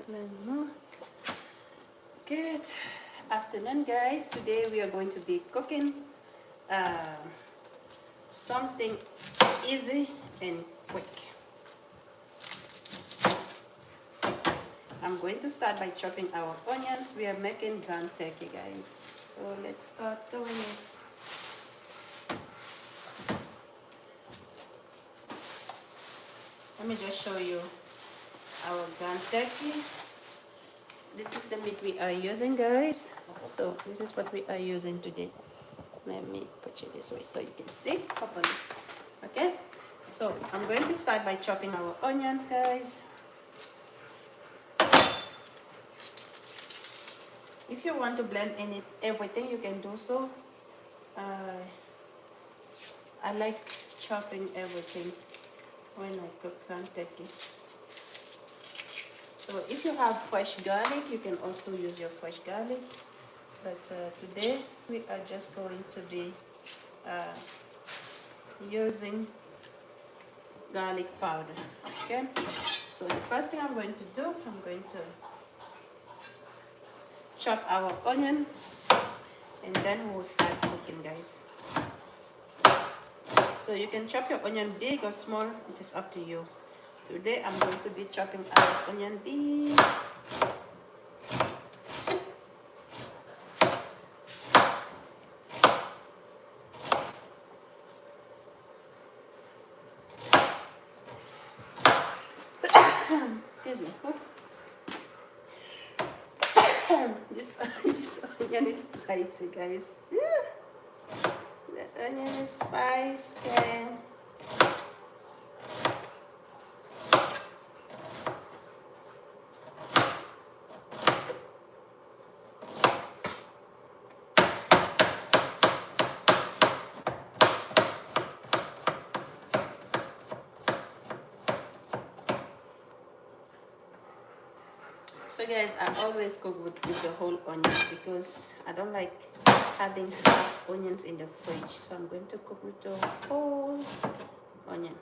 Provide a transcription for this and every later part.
little more. Good afternoon, guys. Today we are going to be cooking something easy and quick. So I'm going to start by chopping our onions. We are making ground turkey, guys. So let's start doing it. Let me just show you our ground turkey. This is the meat we are using, guys. So this is what we are using today. Let me put it this way so you can see properly. Okay, so I'm going to start by chopping our onions, guys. If you want to blend in everything, you can do so. I like chopping everything when I cook ground turkey. So if you have fresh garlic, you can also use your fresh garlic. But today we are just going to be using garlic powder. Okay, so the first thing I'm going to do, I'm going to chop our onion and then we'll start cooking, guys. So you can chop your onion big or small, it is up to you. Today I'm going to be chopping our onion big. Excuse me. This onion is spicy, guys. The onion is spicy. So guys, I always cook with the whole onion because I don't like having half onions in the fridge. So I'm going to cook with the whole onion.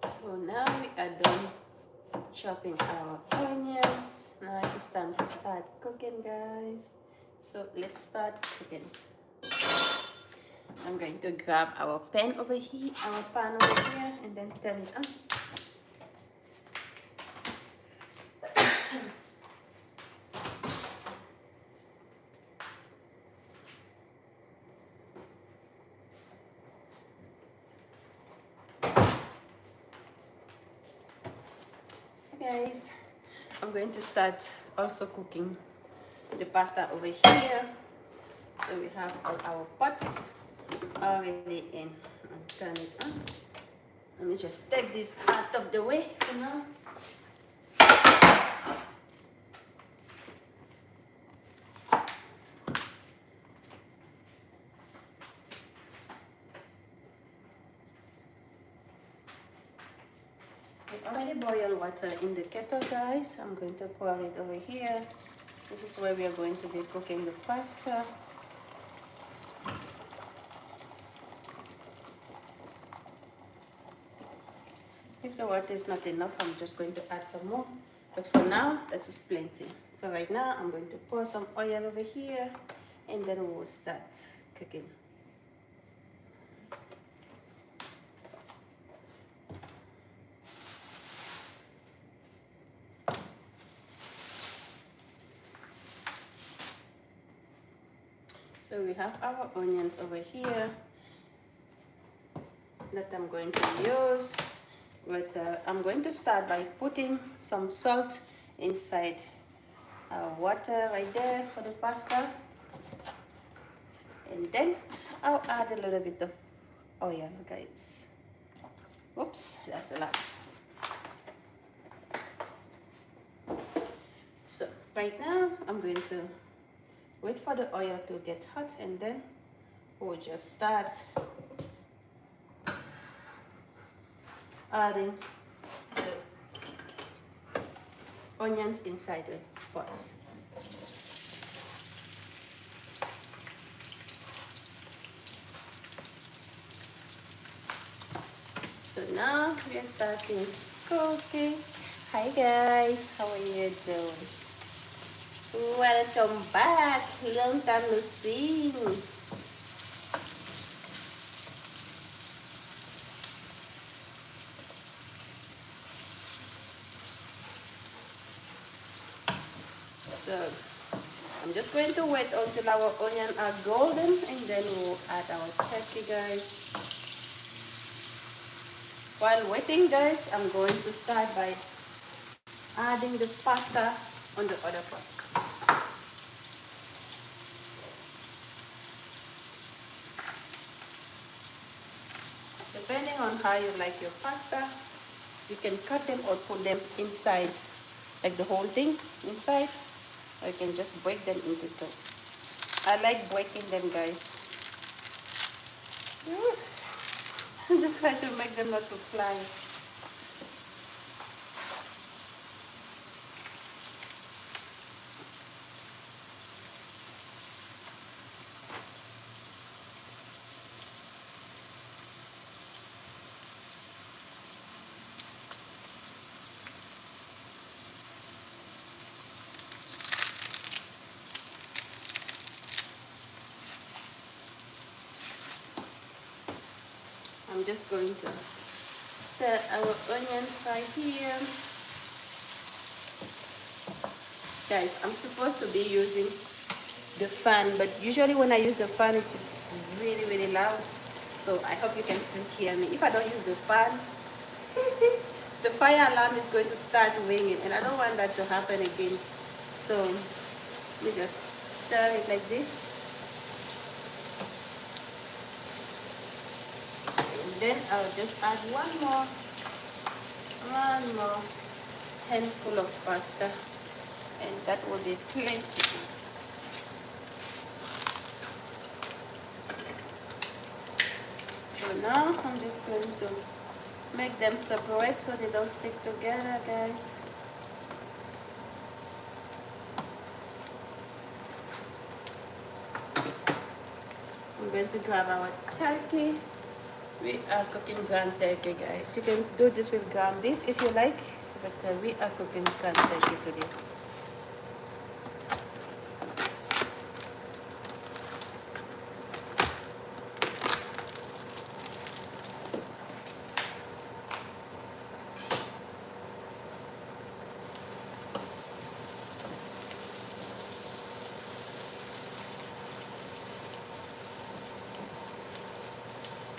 So now we are done chopping our onions. Now it is time to start cooking, guys. So let's start cooking. I'm going to grab our pan over here, and then turn it on. So guys, I'm going to start also cooking the pasta over here. So we have all our pots already in. I'll turn it on. Let me just take this out of the way for now. I already boiled water in the kettle, guys. I'm going to pour it over here. This is where we are going to be cooking the pasta. If the water is not enough, I'm just going to add some more. But for now, that is plenty. So right now, I'm going to pour some oil over here, and then we will start cooking. So we have our onions over here that I'm going to use. But I'm going to start by putting some salt inside our water right there for the pasta. And then I'll add a little bit of oil, guys. Oops, that That's a lot. So right now I'm going to wait for the oil to get hot, and then we'll just start adding the onions inside the pot. So now we are starting cooking. Hi guys, how are you doing? Welcome back. Long time no see. So I'm just going to wait until our onions are golden, and then we'll add our turkey, guys. While waiting, guys, I'm going to start by adding the pasta on the other pot. Depending on how you like your pasta, you can cut them or put them inside, like the whole thing inside, or you can just break them into two. I like breaking them, guys. I'm just trying to make them not to fly. I'm just going to stir our onions right here. Guys, I'm supposed to be using the fan, but usually when I use the fan, it is really, really loud. So I hope you can still hear me. If I don't use the fan, the fire alarm is going to start ringing, and I don't want that to happen again. So let me just stir it like this. Then I'll just add one more handful of pasta, and that will be plenty. So now I'm just going to make them separate so they don't stick together, guys. I'm going to grab our turkey. We are cooking ground turkey, guys. You can do this with ground beef if you like, but we are cooking ground turkey today.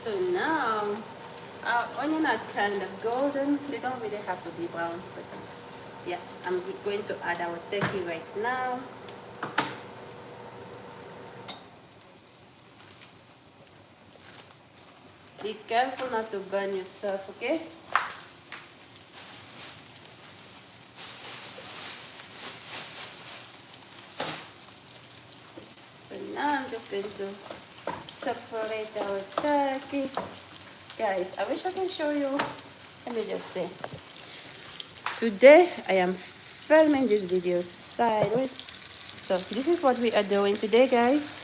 So now our onions are kind of golden. They don't really have to be brown, but yeah, I'm going to add our turkey right now. Be careful not to burn yourself, okay? So now I'm just going to separate our turkey. Guys, I wish I can show you. Let me just say, today I am filming this video sideways. So this is what we are doing today, guys.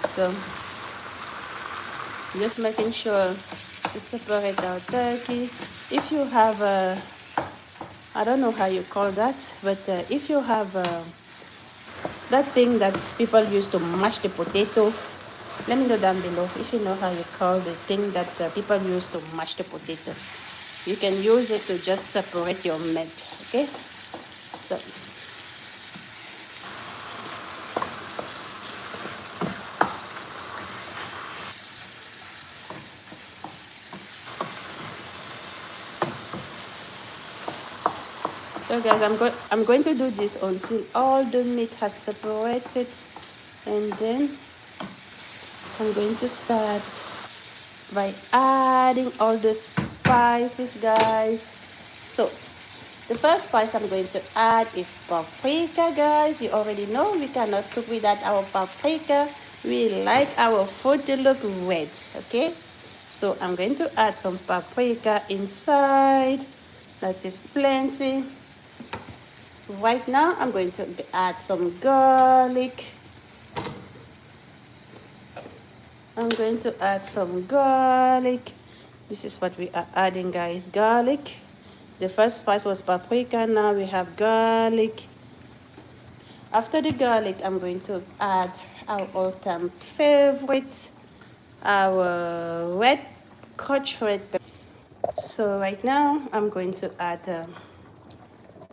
So just making sure to separate our turkey. If you have a, I don't know how you call that, but if you have that thing that people use to mash the potato, let me know down below if you know how you call the thing that people use to mash the potato. You can use it to just separate your meat, okay? So guys, I'm going to do this until all the meat has separated, and then I'm going to start by adding all the spices, guys. So the first spice I'm going to add is paprika, guys. You already know we cannot cook without our paprika. We like our food to look red, okay? So I'm going to add some paprika inside. That is plenty. Right now I'm going to add some garlic. I'm going to add some garlic. This is what we are adding, guys, garlic. The first spice was paprika, now we have garlic. After the garlic, I'm going to add our all-time favorite, our crushed red pepper. So right now, I'm going to add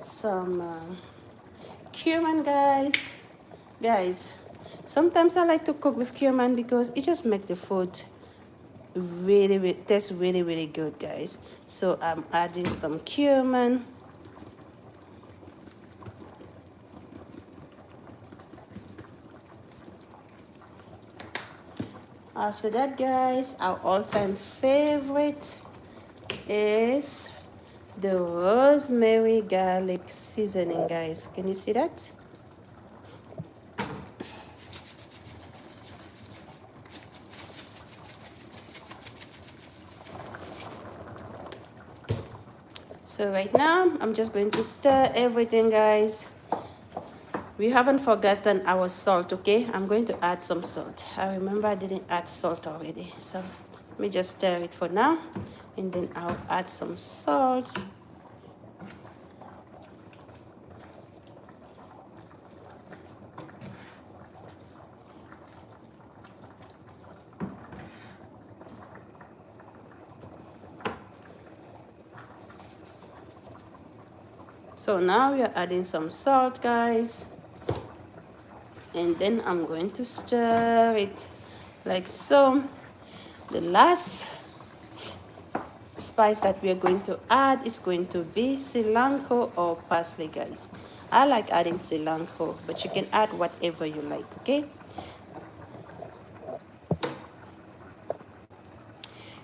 some cumin, guys. Guys, sometimes I like to cook with cumin because it just makes the food really tastes really good, guys. So I'm adding some cumin. After that, guys, our all-time favorite is the rosemary garlic seasoning, guys. Can you see that? So right now I'm just going to stir everything, guys. We haven't forgotten our salt, okay? I'm going to add some salt. I remember I didn't add salt already, so let me just stir it for now, and then I'll add some salt. So now we are adding some salt, guys, and then I'm going to stir it like so. The last spice that we are going to add is going to be cilantro or parsley, guys. I like adding cilantro, but you can add whatever you like, okay?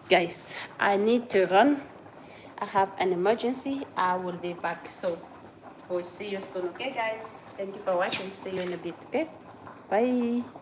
Guys, I need to run. I have an emergency. I will be back. So we'll see you soon, okay, guys? Thank you for watching. See you in a bit, okay? Bye.